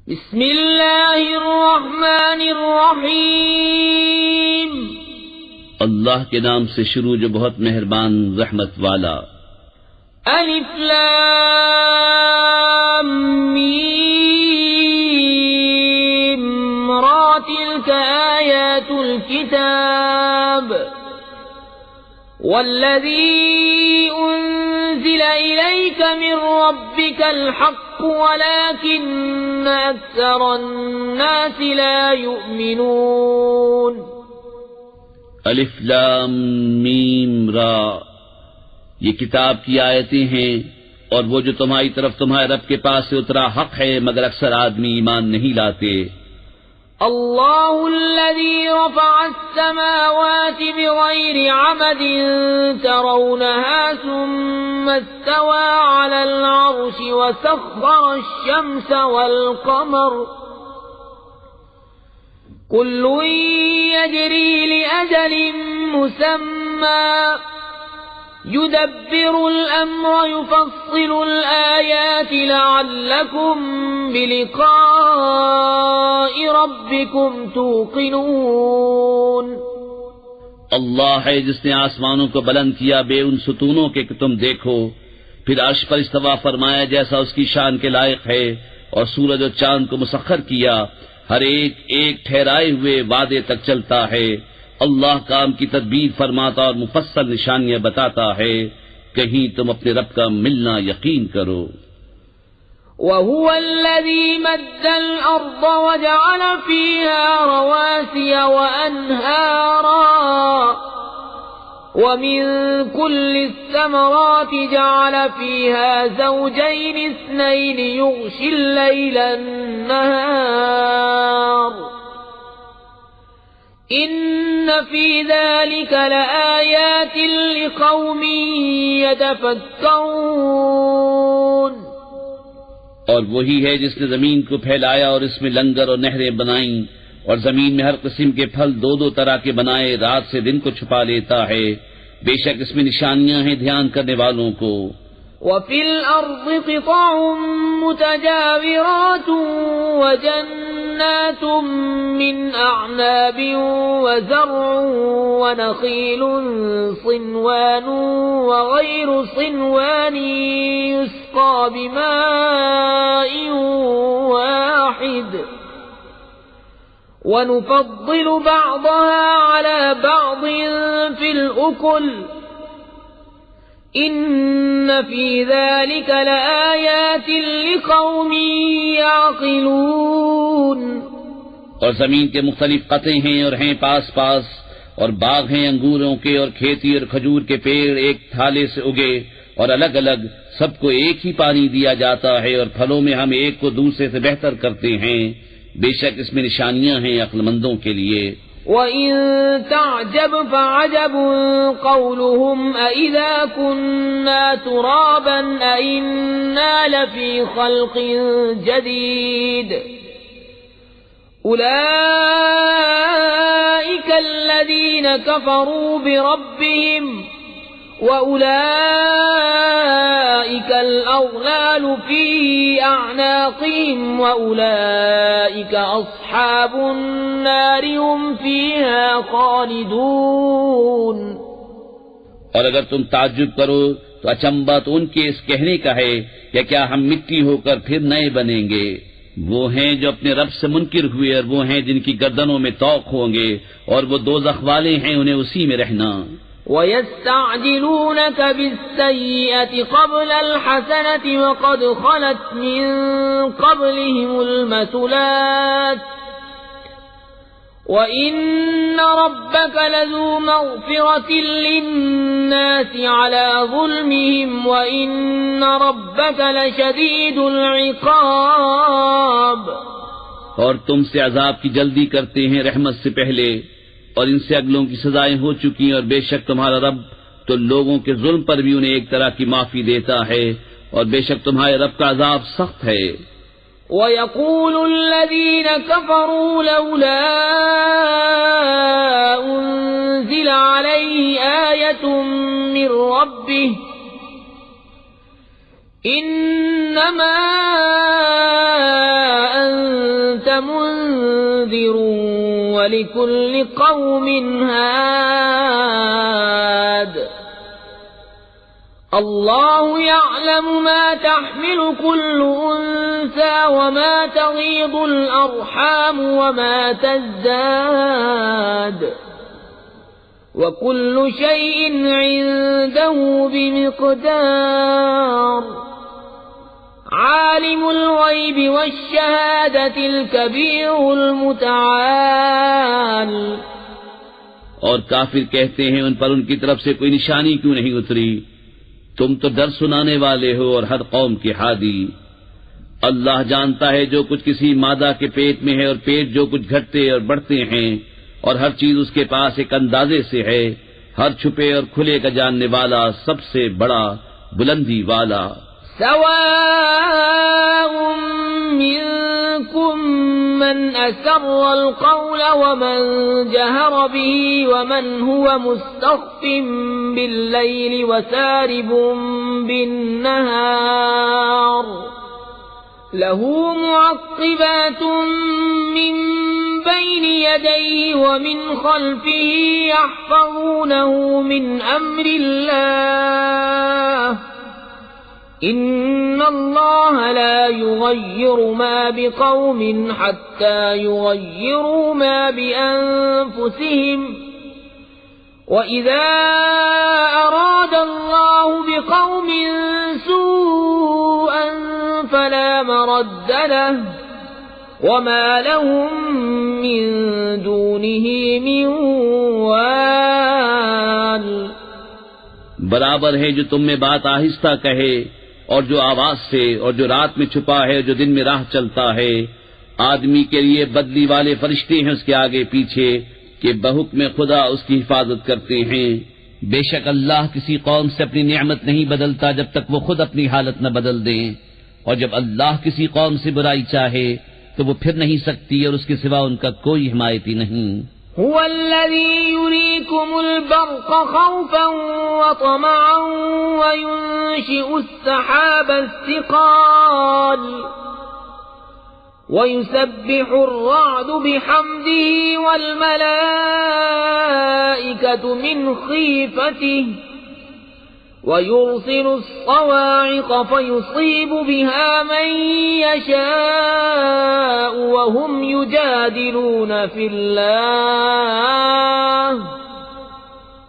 بسم اللہ الرحمن الرحیم، اللہ کے نام سے شروع جو بہت مہربان رحمت والا۔ الف لام میم را تلک آیات الكتاب والذی انزل الیک من ربک الحق ولكن اکثر الناس لا یؤمنون۔ الف لام میم را، یہ کتاب کی آیتیں ہیں، اور وہ جو تمہاری طرف تمہارے رب کے پاس سے اترا حق ہے، مگر اکثر آدمی ایمان نہیں لاتے۔ اللہ الذی رفع السماوات بغیر عمد ترونها ثم استوى على العرش وسخر الشمس والقمر كل يجري لأجل مسمى يدبر الأمر يفصل الآيات لعلكم بلقاء ربكم توقنون۔ اللہ ہے جس نے آسمانوں کو بلند کیا بے ان ستونوں کے کہ تم دیکھو، پھر عرش پر استوا فرمایا جیسا اس کی شان کے لائق ہے، اور سورج اور چاند کو مسخر کیا، ہر ایک ایک ٹھہرائے ہوئے وعدے تک چلتا ہے۔ اللہ کام کی تدبیر فرماتا اور مفصل نشانیاں بتاتا ہے، کہیں تم اپنے رب کا ملنا یقین کرو۔ وَهُوَ الَّذِي مَدَّ الْأَرْضَ وَجَعَلَ فِيهَا رَوَاسِيَ وَأَنْهَارًا وَمِن كُلِّ الثَّمَرَاتِ جَعَلَ فِيهَا زَوْجَيْنِ اثْنَيْنِ يُغْشِي اللَّيْلَ النَّهَارَ إِنَّ فِي ذَلِكَ لَآيَاتٍ لِقَوْمٍ يَتَفَكَّرُونَ۔ اور وہی ہے جس نے زمین کو پھیلایا اور اس میں لنگر اور نہریں بنائیں، اور زمین میں ہر قسم کے پھل دو دو طرح کے بنائے، رات سے دن کو چھپا لیتا ہے، بے شک اس میں نشانیاں ہیں دھیان کرنے والوں کو۔ وَفِي الْأَرْضِ قِطَعٌ مُتَجَاوِرَاتٌ وَجَنَّاتٌ مِّنْ أَعْنَابٍ وَزَرْعٌ وَنَخِيلٌ صِنْوَانٌ وَغَيْرُ صِنْوَانٍ يُسْقَىٰ بِمَاءٍ وَاحِدٍ وَنُفَضِّلُ بَعْضَهَا عَلَى بَعْضٍ فِي الْأُكُلِ إِنَّ فِي ذَلِكَ لَآيَاتٍ لِقَوْمٍ يَعْقِلُونَ۔ اور زمین کے مختلف قطعے ہیں اور ہیں پاس پاس، اور باغ ہیں انگوروں کے اور کھیتی اور کھجور کے پیڑ ایک تھالے سے اگے اور الگ الگ، سب کو ایک ہی پانی دیا جاتا ہے، اور پھلوں میں ہم ایک کو دوسرے سے بہتر کرتے ہیں، بے شک اس میں نشانیاں ہیں عقل مندوں کے لیے۔ وَإِن تَعْجَبْ فَعَجَبٌ قَوْلُهُمْ أَإِذَا كُنَّا تُرَابًا أَإِنَّا لَفِي خَلْقٍ جَدِيدٍ أُولَئِكَ الَّذِينَ كَفَرُوا بِرَبِّهِمْ وَأُولَئِكَ الْأَغْلَالُ فِي أَعْنَاقِهِمْ وَأُولَئِكَ أَصْحَابُ النَّارِ هُمْ فِيهَا خَالِدُونَ۔ اور اگر تم تعجب کرو تو اچنبا تو ان کے اس کہنے کا ہے کہ کیا ہم مٹی ہو کر پھر نئے بنیں گے؟ وہ ہیں جو اپنے رب سے منکر ہوئے، اور وہ ہیں جن کی گردنوں میں طوق ہوں گے، اور وہ دوزخ والے ہیں، انہیں اسی میں رہنا۔ وَيَسْتَعْجِلُونَكَ بِالسَّيِّئَةِ قَبْلَ الْحَسَنَةِ وَقَدْ خَلَتْ مِن قَبْلِهِمُ الْمَثُلَاتُ وَإِنَّ رَبَّكَ لَذُو مَغْفِرَةٍ لِلنَّاسِ عَلَى ظُلْمِهِمْ وَإِنَّ رَبَّكَ لَشَدِيدُ الْعِقَابِ۔ اور تم سے عذاب کی جلدی کرتے ہیں رحمت سے پہلے، اور ان سے اگلوں کی سزائیں ہو چکی، اور بے شک تمہارا رب تو لوگوں کے ظلم پر بھی انہیں ایک طرح کی معافی دیتا ہے، اور بے شک تمہارے رب کا عذاب سخت ہے۔ وَيَقُولُ الَّذِينَ كَفَرُوا لَوْلَا أُنزِلَ عَلَيْهِ آيَةٌ مِّن رَّبِّهِ إِنَّمَا نذير ولكل قوم هاد الله يعلم ما تحمل كل أنثى وما تغيض الأرحام وما تزداد وكل شيء عنده بمقدار عالم الغيب والشهادة الكبير المتعال. اور کافر کہتے ہیں ان پر ان کی طرف سے کوئی نشانی کیوں نہیں اتری؟ تم تو ڈر سنانے والے ہو اور ہر قوم کے ہادی. اللہ جانتا ہے جو کچھ کسی مادہ کے پیٹ میں ہے اور پیٹ جو کچھ گھٹتے اور بڑھتے ہیں، اور ہر چیز اس کے پاس ایک اندازے سے ہے. ہر چھپے اور کھلے کا جاننے والا، سب سے بڑا، بلندی والا. سواء منكم من أسر القول ومن جهر به ومن هو مستخف بالليل وسارب بالنهار له معقبات من بين يديه ومن خلفه يحفظونه من أمر الله إن الله لا يغير ما بقوم حتى يغيروا ما بأنفسهم وإذا أراد الله بقوم سوءا فلا مرد له وما لهم من دونه من وال. برابر ہے جو تم میں بات آہستہ کہے اور جو آواز سے، اور جو رات میں چھپا ہے جو دن میں راہ چلتا ہے. آدمی کے لیے بدلی والے فرشتے ہیں اس کے آگے پیچھے کہ بحکم خدا اس کی حفاظت کرتے ہیں. بے شک اللہ کسی قوم سے اپنی نعمت نہیں بدلتا جب تک وہ خود اپنی حالت نہ بدل دیں، اور جب اللہ کسی قوم سے برائی چاہے تو وہ پھر نہیں سکتی اور اس کے سوا ان کا کوئی حمایتی نہیں. هو الذي يريكم البرق خوفا وطمعا وينشئ السحاب الثقال ويسبح الرعد بحمده والملائكة من خيفته ويرسل الصواعق فيصيب بها من يشاء وهم يجادلون في الله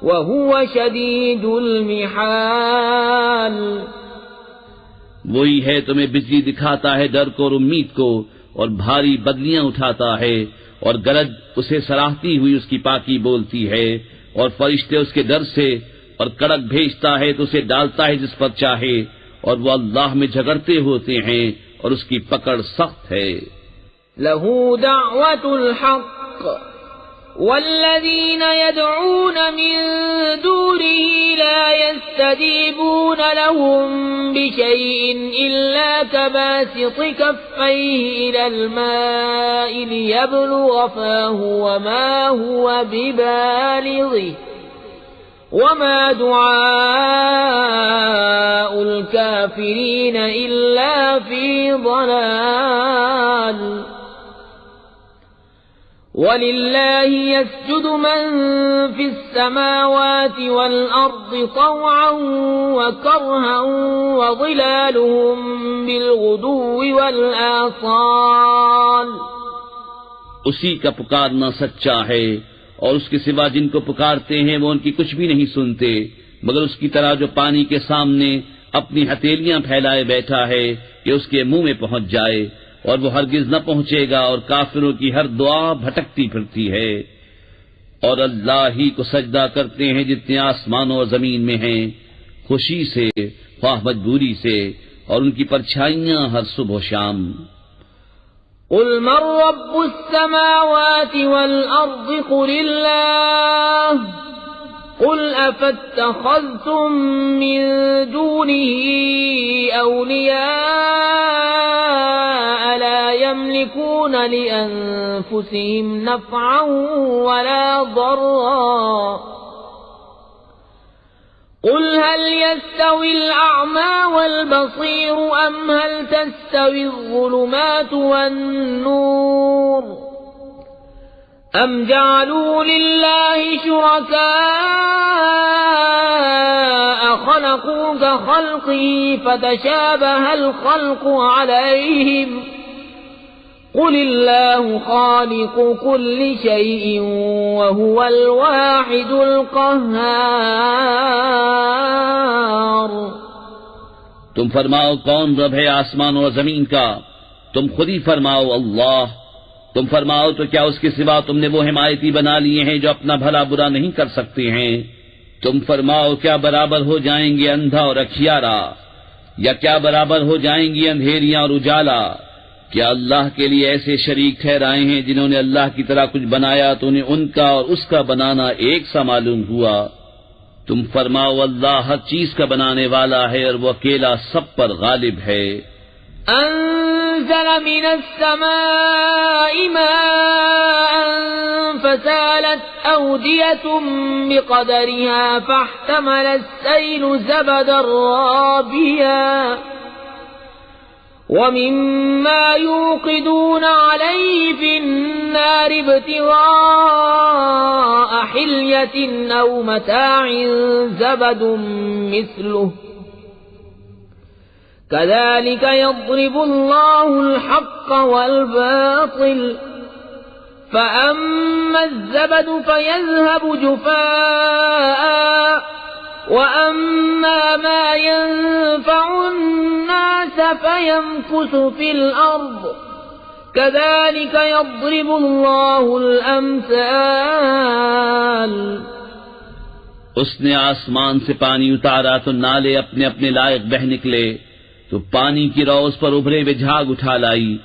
وهو شديد المحال. وہی ہے تمہیں بجلی دکھاتا ہے ڈر کو اور امید کو، اور بھاری بدلیاں اٹھاتا ہے، اور گرج اسے سراہتی ہوئی اس کی پاکی بولتی ہے، اور فرشتے اس کے ڈر سے، اور کڑک بھیجتا ہے تو اسے ڈالتا ہے جس پر چاہے، اور وہ اللہ میں جھگڑتے ہوتے ہیں اور اس کی پکڑ سخت ہے. له دعوة الحق والذين يدعون من دونه لا يستجيبون لهم بشيء إلا كباسط كفيه إلى الماء ليبلغ فاه وما هو ببالغه وما دعاء الكافرين إلا في ضلال. وَلِلَّهِ يَسْجُدُ مَن فِي السَّمَاوَاتِ وَالْأَرْضِ طَوْعًا وَكَرْهًا وَظِلَالُهُم بِالْغُدُوِّ وَالْآصَالِ. اسی کا پکارنا سچا ہے، اور اس کے سوا جن کو پکارتے ہیں وہ ان کی کچھ بھی نہیں سنتے، مگر اس کی طرح جو پانی کے سامنے اپنی ہتھیلیاں پھیلائے بیٹھا ہے کہ اس کے منہ میں پہنچ جائے، اور وہ ہرگز نہ پہنچے گا، اور کافروں کی ہر دعا بھٹکتی پھرتی ہے. اور اللہ ہی کو سجدہ کرتے ہیں جتنے آسمانوں اور زمین میں ہیں، خوشی سے خواہ مجبوری سے، اور ان کی پرچھائیاں ہر صبح و شام. قل من رب السماوات والأرض قل الله قل أفاتخذتم من دونه أولياء لا يملكون لأنفسهم نفعا ولا ضرا قل هل يستوي الأعمى والبصير أم هل تستوي الظلمات والنور أَمْ جَعَلُوا لِلَّهِ شُرَكَاءَ خَلَقُوا كَخَلْقِهِ فَتَشَابَهَ الْخَلْقُ عَلَيْهِمْ قُلِ اللَّهُ خَالِقُ كُلِّ شَيْءٍ وَهُوَ الْوَاحِدُ الْقَهَّارُ۔ تم فرماؤ کون رب ہے آسمان اور زمین کا؟ تم خود ہی فرماؤ اللہ۔ تم فرماؤ تو کیا اس کے سوا تم نے وہ حمایتی بنا لیے ہیں جو اپنا بھلا برا نہیں کر سکتے ہیں؟ تم فرماؤ کیا برابر ہو جائیں گے اندھا اور اکھیارا، یا کیا برابر ہو جائیں گی اندھیریاں اور اجالا؟ کیا اللہ کے لیے ایسے شریک ٹھہرائے ہیں جنہوں نے اللہ کی طرح کچھ بنایا تو انہیں ان کا اور اس کا بنانا ایک سا معلوم ہوا؟ تم فرماؤ اللہ ہر چیز کا بنانے والا ہے اور وہ اکیلا سب پر غالب ہے۔ أنزل من السماء ماء فسالت أودية بقدرها فاحتمل السيل زبدا رابيا ومما يوقدون عليه في النار ابتغاء حلية أو متاع زبد مثله كذلك يضرب الله الحق والباطل فأما الزبد فيذهب جفاء وأما ما ينفع الناس فيمكث في الأرض كذلك يضرب الله الأمثال۔ اس نے آسمان سے پانی اتارا تو نالے اپنے اپنے لائق بہ نکلے، تو پانی کی رو اس پر ابھرے ہوئے جھاگ اٹھا لائی،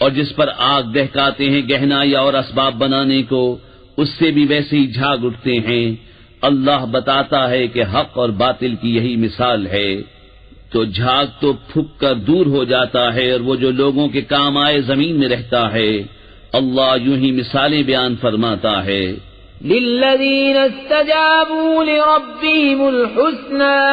اور جس پر آگ دہکاتے ہیں گہنا یا اور اسباب بنانے کو، اس سے بھی ویسے ہی جھاگ اٹھتے ہیں۔ اللہ بتاتا ہے کہ حق اور باطل کی یہی مثال ہے، تو جھاگ تو پھک کر دور ہو جاتا ہے اور وہ جو لوگوں کے کام آئے زمین میں رہتا ہے۔ اللہ یوں ہی مثالیں بیان فرماتا ہے۔ للذین استجابوا لربهم الحسنى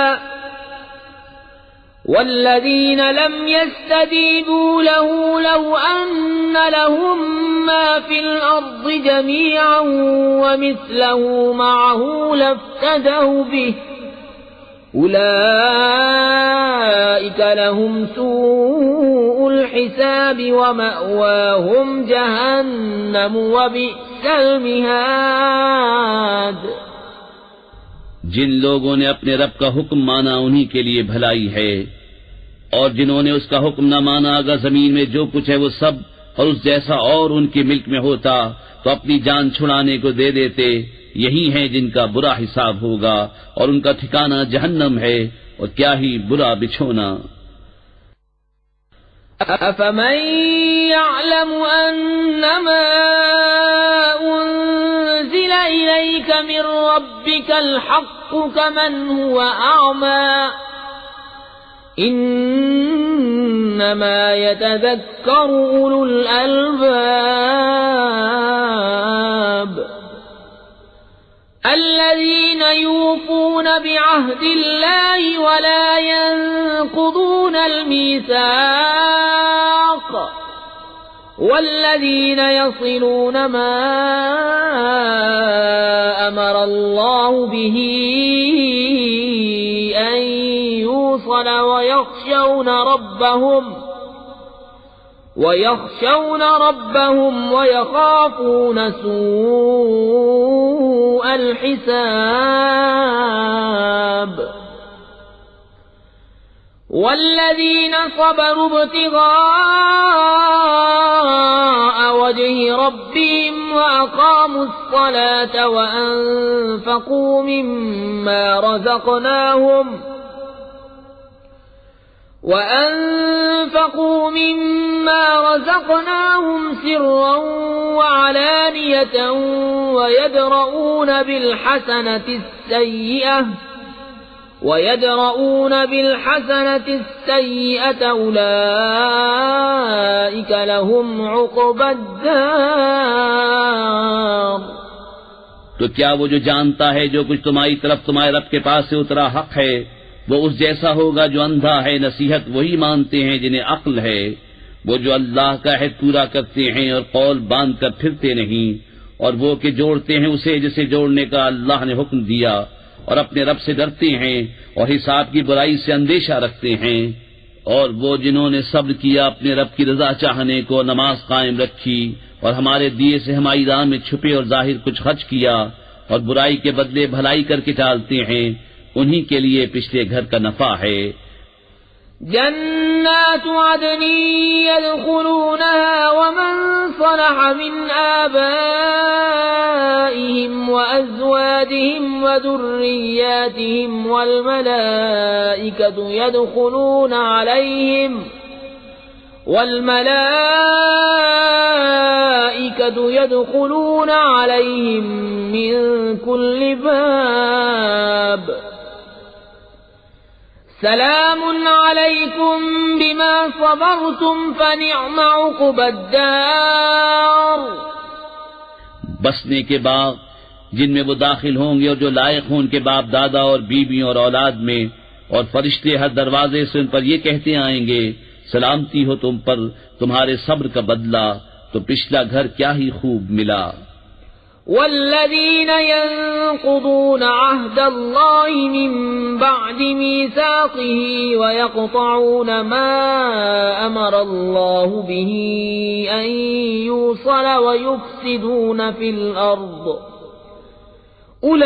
والذین لم يستجیبوا له لو ان لهم ما في الارض جميعا ومثله معه لافتدوا به اولئک لهم سوء الحساب ومأواهم جہنم وبئس المہاد۔ جن لوگوں نے اپنے رب کا حکم مانا انہی کے لیے بھلائی ہے، اور جنہوں نے اس کا حکم نہ مانا اگر زمین میں جو کچھ ہے وہ سب اور اس جیسا اور ان کے ملک میں ہوتا تو اپنی جان چھڑانے کو دے دیتے، یہی ہیں جن کا برا حساب ہوگا اور ان کا ٹھکانہ جہنم ہے، اور کیا ہی برا بچھونا۔ أَفَمَن يَعْلَمُ أَنَّمَا أُنزِلَ إِلَيْكَ مِن رَّبِّكَ الْحَقُّ كَمَنْ هُوَ أَعْمَى إِنَّمَا يَتَذَكَّرُ أُولُو الْأَلْبَابِ الَّذِينَ يُوفُونَ بِعَهْدِ اللَّهِ وَلَا يَنقُضُونَ الْمِيثَاقَ وَالَّذِينَ يَصِلُونَ مَا أَمَرَ اللَّهُ بِهِ أَن يُوصَلَ وَيَخْشَوْنَ رَبَّهُمْ وَيَخَافُونَ سُوءَ الْحِسَابِ وَالَّذِينَ صَبَرُوا ابْتِغَاءَ وَجْهِ رَبِّهِمْ وَأَقَامُوا الصَّلَاةَ وَأَنفَقُوا مِمَّا رَزَقْنَاهُمْ سِرًّا وَعَلَانِيَةً وَيَدْرَؤُونَ بِالْحَسَنَةِ السَّيِّئَةَ أُولَئِكَ لَهُمْ عُقْبَى الدَّارِ۔ تو کیا وہ جو جانتا ہے جو کچھ تمہاری طرف تمہارے رب کے پاس سے اترا حق ہے، وہ اس جیسا ہوگا جو اندھا ہے؟ نصیحت وہی مانتے ہیں جنہیں عقل ہے، وہ جو اللہ کا عہد پورا کرتے ہیں اور قول باندھ کر پھرتے نہیں، اور وہ کہ جوڑتے ہیں اسے جسے جوڑنے کا اللہ نے حکم دیا، اور اپنے رب سے ڈرتے ہیں اور حساب کی برائی سے اندیشہ رکھتے ہیں، اور وہ جنہوں نے صبر کیا اپنے رب کی رضا چاہنے کو، نماز قائم رکھی، اور ہمارے دیے سے ہماری راہ میں چھپے اور ظاہر کچھ خرچ کیا، اور برائی کے بدلے بھلائی کر کے ٹالتے ہیں، انہی کے لیے پچھلے گھر کا نفع ہے۔ جنات عدن يدخلونها ومن صلح من آبائهم وأزواجهم وذرياتهم والملائكة يدخلون عليهم من كل باب سلام علیکم بما صبرتم فنعم عقبی الدار۔ بسنے کے باغ جن میں وہ داخل ہوں گے اور جو لائق ہوں ان کے باپ دادا اور بیویوں اور اولاد میں، اور فرشتے ہر دروازے سے ان پر یہ کہتے آئیں گے سلامتی ہو تم پر، تمہارے صبر کا بدلہ تو پچھلا گھر کیا ہی خوب ملا۔ والذین ينقضون عهد الله من بعد ميثاقه ويقطعون ما أمر الله به أن يوصل ويفسدون في الأرض أولئك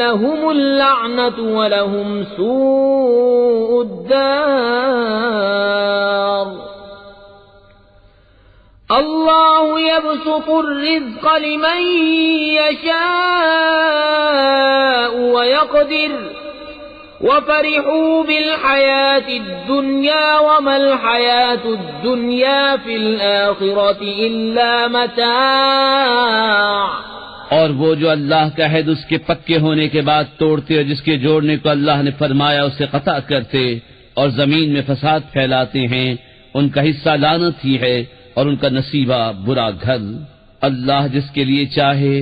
لهم اللعنة ولهم سوء الدار۔ اللہ یبسط الرزق لمن یشاء ویقدر وفرحوا بالحیاة الدنیا وما الحیاة الدنیا فی الآخرة الا متاع۔ اور وہ جو اللہ کا عہد اس کے پکے ہونے کے بعد توڑتے اور جس کے جوڑنے کو اللہ نے فرمایا اسے قطع کرتے اور زمین میں فساد پھیلاتے ہیں، ان کا حصہ لعنت ہی ہے اور ان کا نصیبہ برا گھر۔ اللہ جس کے لیے چاہے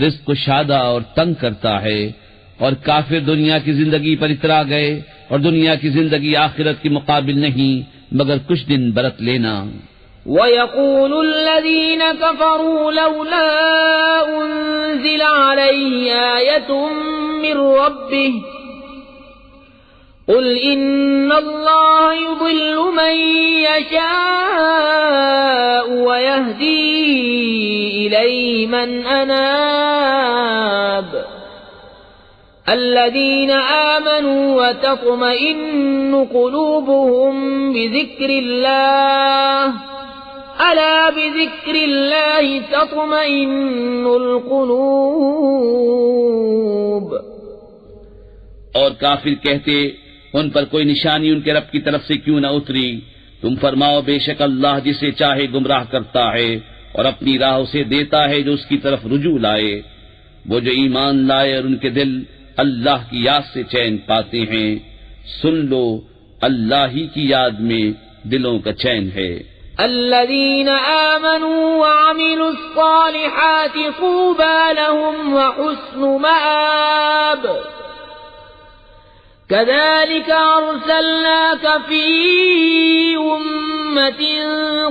رزق کو شادہ اور تنگ کرتا ہے، اور کافر دنیا کی زندگی پر اترا گئے، اور دنیا کی زندگی آخرت کے مقابل نہیں مگر کچھ دن برت لینا۔ وَيَقُولُ الَّذِينَ كَفَرُوا لَوْلَا أُنزِلَ عَلَيْهِ آيَةٌ مِّن رَّبِّهِ قل ان اللہ یضل من یشاء ویہدی الیہ من اناب الذین آمنوا وتطمئن قلوبهم بذکر اللہ الا بذکر اللہ تطمئن القلوب۔ اور کافر کہتے ان پر کوئی نشانی ان کے رب کی طرف سے کیوں نہ اتری؟ تم فرماؤ بے شک اللہ جسے چاہے گمراہ کرتا ہے اور اپنی راہ اسے دیتا ہے جو اس کی طرف رجوع لائے۔ وہ جو ایمان لائے اور ان کے دل اللہ کی یاد سے چین پاتے ہیں، سن لو اللہ ہی کی یاد میں دلوں کا چین ہے۔ الذين آمنوا وعملوا الصالحات طوبى لهم وحسن مآب كذلك أرسلناك في أمة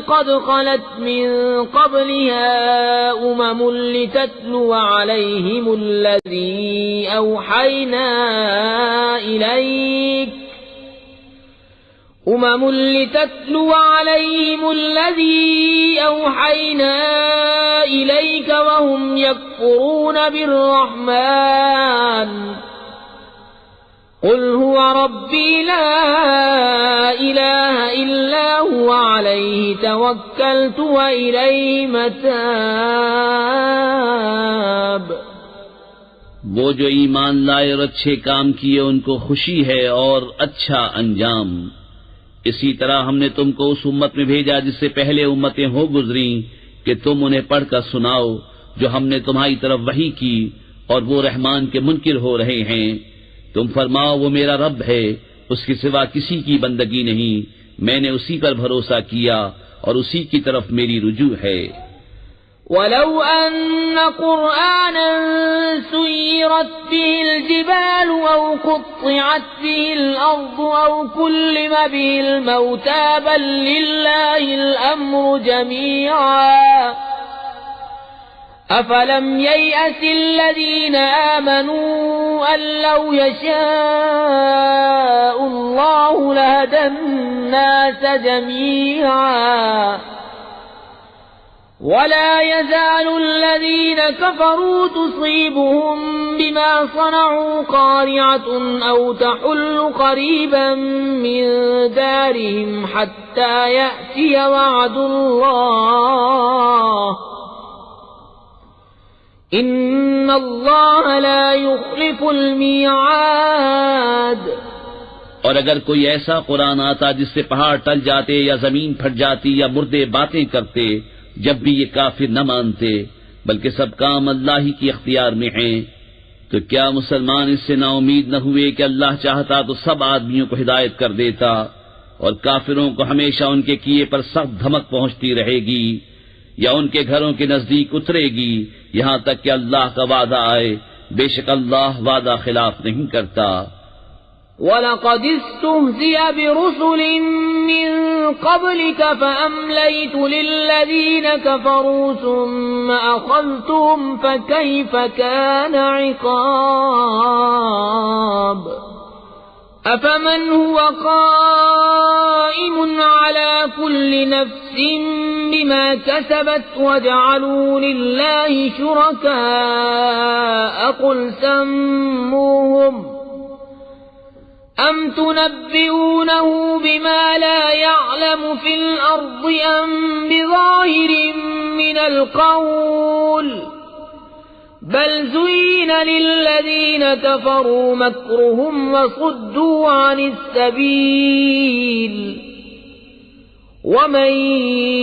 قد خلت من قبلها لتتلو عليهم الذي أوحينا إليك وهم يكفرون بالرحمن قل هو ربي لا إله إلا هو عليه توكلت وإليه متاب۔ وہ جو ایمان لائے اور اچھے کام کیے ان کو خوشی ہے اور اچھا انجام۔ اسی طرح ہم نے تم کو اس امت میں بھیجا جس سے پہلے امتیں ہو گزری کہ تم انہیں پڑھ کر سناؤ جو ہم نے تمہاری طرف وحی کی، اور وہ رحمان کے منکر ہو رہے ہیں۔ تم فرماؤ وہ میرا رب ہے، اس کے سوا کسی کی بندگی نہیں، میں نے اسی پر بھروسہ کیا اور اسی کی طرف میری رجوع ہے۔ وَلَوْ أَنَّ قُرْآنًا سُيِّرَتْ بِهِ الْجِبَالُ أَوْ قُطِّعَتْ بِهِ الْأَرْضُ أَوْ كُلِّمَ بِهِ الْمَوْتَى بَل لِّلَّهِ الْأَمْرُ جَمِيعًا أفلم ييأس الذين آمنوا أن لو يشاء الله لهدى الناس جميعا ولا يزال الذين كفروا تصيبهم بما صنعوا قارعة أو تحل قريبا من دارهم حتى يأتي وعد الله ان اللہ لا يخلف المیعاد۔ اور اگر کوئی ایسا قرآن آتا جس سے پہاڑ ٹل جاتے یا زمین پھٹ جاتی یا مردے باتیں کرتے، جب بھی یہ کافر نہ مانتے، بلکہ سب کام اللہ ہی کی اختیار میں ہیں، تو کیا مسلمان اس سے نا امید نہ ہوئے کہ اللہ چاہتا تو سب آدمیوں کو ہدایت کر دیتا، اور کافروں کو ہمیشہ ان کے کیے پر سخت دھمک پہنچتی رہے گی یا ان کے گھروں کے نزدیک اترے گی یہاں تک کہ اللہ کا وعدہ آئے، بے شک اللہ وعدہ خلاف نہیں کرتا۔ وَلَقَدِ اسْتُهْزِئَ بِرُسُلٍ مِّن قَبْلِكَ فَأَمْلَيْتُ لِلَّذِينَ كَفَرُوا ثُمَّ أَخَذْتُهُمْ فَكَيْفَ كَانَ عِقَابِ۔ أَفَمَنْ هُوَ قَائِمٌ عَلَى كُلِّ نَفْسٍ بِمَا كَسَبَتْ وَجَعَلُوا لِلَّهِ شُرَكَاءَ قُلْ سَمُّوهُمْ أَمْ تُنَبِّئُونَهُ بِمَا لَا يَعْلَمُ فِي الْأَرْضِ أَمْ بِظَاهِرٍ مِّنَ الْقَوْلِ بل زين للذين كفروا مكرهم وصدوا عن السبيل ومن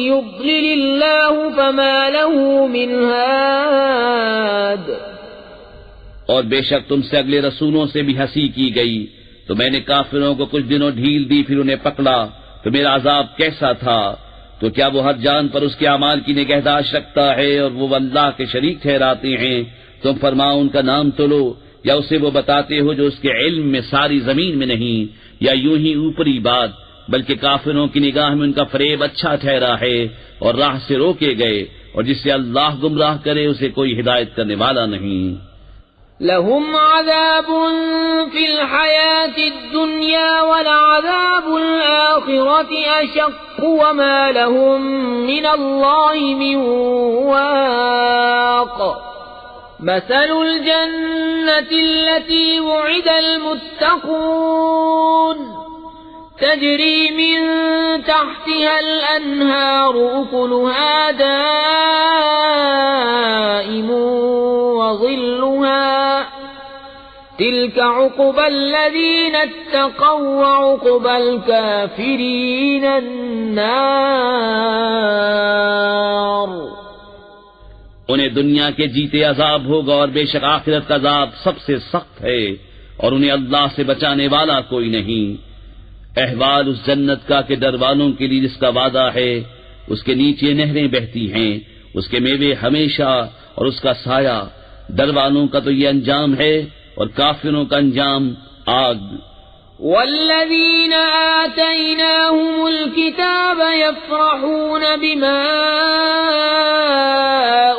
يضلل الله فما له من هاد۔ اور بے شک تم سے اگلے رسولوں سے بھی ہنسی کی گئی، تو میں نے کافروں کو کچھ دنوں ڈھیل دی، پھر انہیں پکڑا، تو میرا عذاب کیسا تھا۔ تو کیا وہ ہر جان پر اس کے اعمال کی نگہداشت رکھتا ہے اور وہ اللہ کے شریک ٹھہراتے ہیں؟ تم فرماؤ ان کا نام تو لو، یا اسے وہ بتاتے ہو جو اس کے علم میں ساری زمین میں نہیں، یا یوں ہی اوپری بات، بلکہ کافروں کی نگاہ میں ان کا فریب اچھا ٹھہرا ہے اور راہ سے روکے گئے، اور جسے اللہ گمراہ کرے اسے کوئی ہدایت کرنے والا نہیں۔ لهم عذاب في الحياة الدنيا ولعذاب الآخرة أشق وما لهم من الله من واق۔ مثل الجنة التي وعد المتقون تجري من تحتها الأنهار أكلها دائم وظلها تلك عقبى الذين اتقوا وعقبى الكافرين النار۔ انہیں دنیا کے جیتے عذاب ہوگا، اور بے شک آخرت کا عذاب سب سے سخت ہے، اور انہیں اللہ سے بچانے والا کوئی نہیں۔ احوال اس جنت کا کہ ڈر والوں کے لیے جس کا وعدہ ہے، اس کے نیچے نہریں بہتی ہیں، اس کے میوے ہمیشہ اور اس کا سایہ۔ ڈر والوں کا تو یہ انجام ہے، اور کافروں کا انجام آگ۔ والذين آتيناهم الكتاب يفرحون بما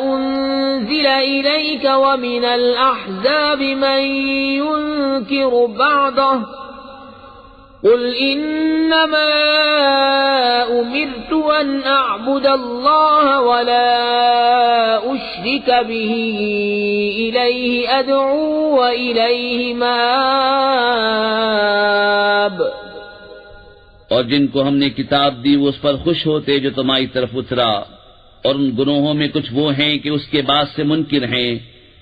أنزل إليك ومن الأحزاب من ينكر بعضه قل إنما أمرت أن أعبد الله ولا أشرك به إليه أدعو وإليه مآب۔ اور جن کو ہم نے کتاب دی وہ اس پر خوش ہوتے جو تمہاری طرف اترا، اور ان گناہوں میں کچھ وہ ہیں کہ اس کے بعد سے منکر ہیں۔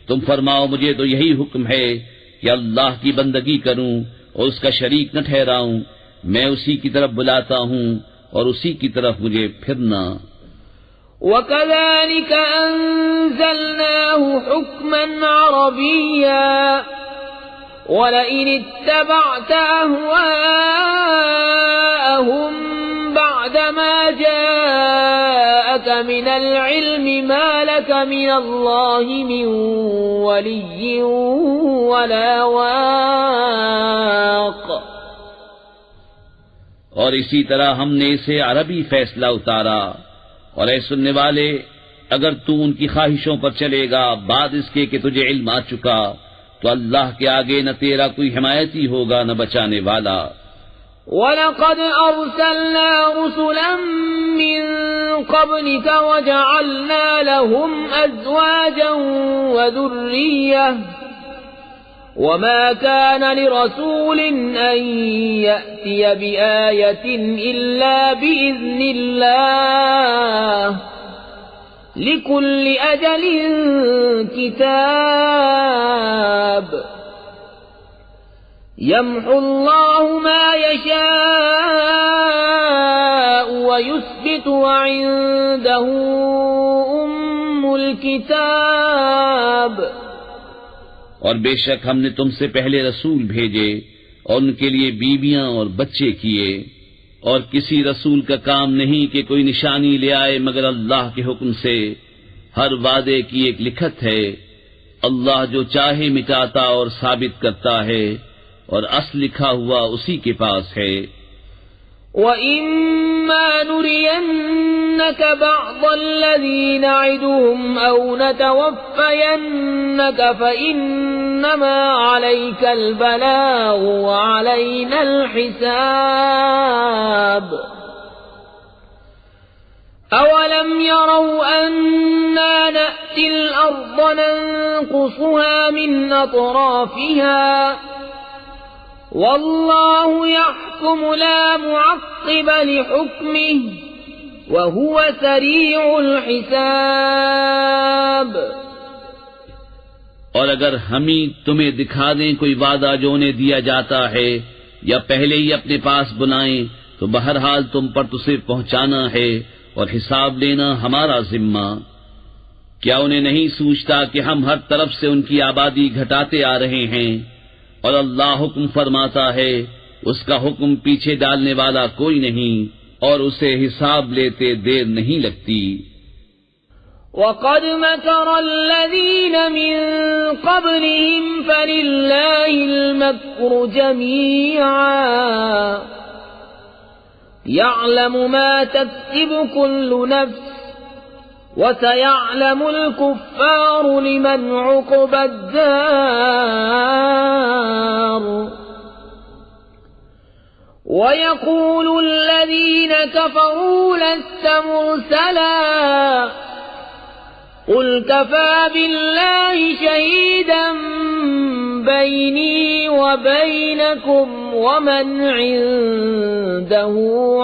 تم فرماؤ مجھے تو یہی حکم ہے کہ اللہ کی بندگی کروں اور اس کا شریک نہ ٹھہراؤں، میں اسی کی طرف بلاتا ہوں اور اسی کی طرف مجھے پھرنا۔ وَكَذَلِكَ أَنزَلْنَاهُ حُكْمًا عَرَبِيًّا وَلَئِنِ اتَّبَعْتَ أَهْوَاءَهُمْ بَعْدَمَا جَاءَكَ مِنَ الْعِلْمِ مَا لَكَ مِنَ اللَّهِ مِنْ وَلِيٍّ وَلَا وَاقٍ۔ اور اسی طرح ہم نے اسے عربی فیصلہ اتارا، اور اے سننے والے اگر تو ان کی خواہشوں پر چلے گا بعد اس کے کہ تجھے علم آ چکا تو اللہ کے آگے نہ تیرا کوئی حمایتی ہوگا نہ بچانے والا۔ وَلَقَدْ أَرْسَلْنَا رُسُلًا مِّن قَبْلِكَ وَجَعَلْنَا لَهُمْ أَزْوَاجًا وَذُرِّيَّةً وَمَا كَانَ لِرَسُولٍ أَن يَأْتِيَ بِآيَةٍ إِلَّا بِإِذْنِ اللَّهِ لِكُلِّ أَجَلٍ كِتَابٌ يَمْحُو اللَّهُ مَا يَشَاءُ وَيُثْبِتُ وَعِندَهُ أُمُّ الْكِتَابِ۔ اور بے شک ہم نے تم سے پہلے رسول بھیجے اور ان کے لیے بیویاں اور بچے کیے، اور کسی رسول کا کام نہیں کہ کوئی نشانی لے آئے مگر اللہ کے حکم سے، ہر وعدے کی ایک لکھت ہے، اللہ جو چاہے مٹاتا اور ثابت کرتا ہے، اور اصل لکھا ہوا اسی کے پاس ہے۔ وَإِمَّا نُرِيَنَّكَ بَعْضَ الَّذِي نَعِدُهُمْ أَوْ نَتَوَفَّيَنَّكَ فَإِنَّمَا عَلَيْكَ الْبَلَاغُ وَعَلَيْنَا الْحِسَابُ۔ أَوَلَمْ يَرَوْا أَنَّا نَأْتِي الْأَرْضَ نَنقُصُهَا مِنْ أَطْرَافِهَا وَاللَّهُ يَحْكُمُ لَا مُعَقِّبَ لِحُكْمِهِ وَهُوَ سَرِيعُ الْحِسَابِ۔ اور اگر ہم ہی تمہیں دکھا دیں کوئی وعدہ جو انہیں دیا جاتا ہے یا پہلے ہی اپنے پاس بلائیں تو بہرحال تم پر تو صرف پہنچانا ہے اور حساب لینا ہمارا ذمہ۔ کیا انہیں نہیں سوچتا کہ ہم ہر طرف سے ان کی آبادی گھٹاتے آ رہے ہیں، اور اللہ حکم فرماتا ہے، اس کا حکم پیچھے ڈالنے والا کوئی نہیں، اور اسے حساب لیتے دیر نہیں لگتی۔ وَقَدْ مَكَرَ الَّذِينَ مِن قَبْلِهِمْ فَلِلَّهِ الْمَكْرُ جَمِيعًا يَعْلَمُ مَا تَكْسِبُ كُلُّ نَفْسٍ وَسَيَعْلَمُ الْكُفَّارُ لِمَنْ عُقْبَى الدَّارِ وَيَقُولُ الَّذِينَ كَفَرُوا لَسْتَ مُرْسَلًا قُلْ كَفَى بِاللَّهِ شَهِيدًا بَيْنِي وَبَيْنَكُمْ وَمَنْ عِندَهُ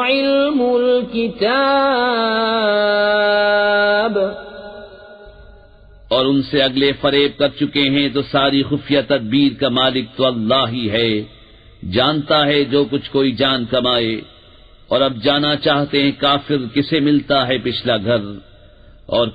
عِلْمُ الْكِتَابِ۔ اور ان سے اگلے فریب کر چکے ہیں تو ساری خفیہ تدبیر کا مالک تو اللہ ہی ہے، جانتا ہے جو کچھ کوئی جان کمائے۔ اور اب جانا چاہتے ہیں کافر کسے ملتا ہے پچھلا گھر، اور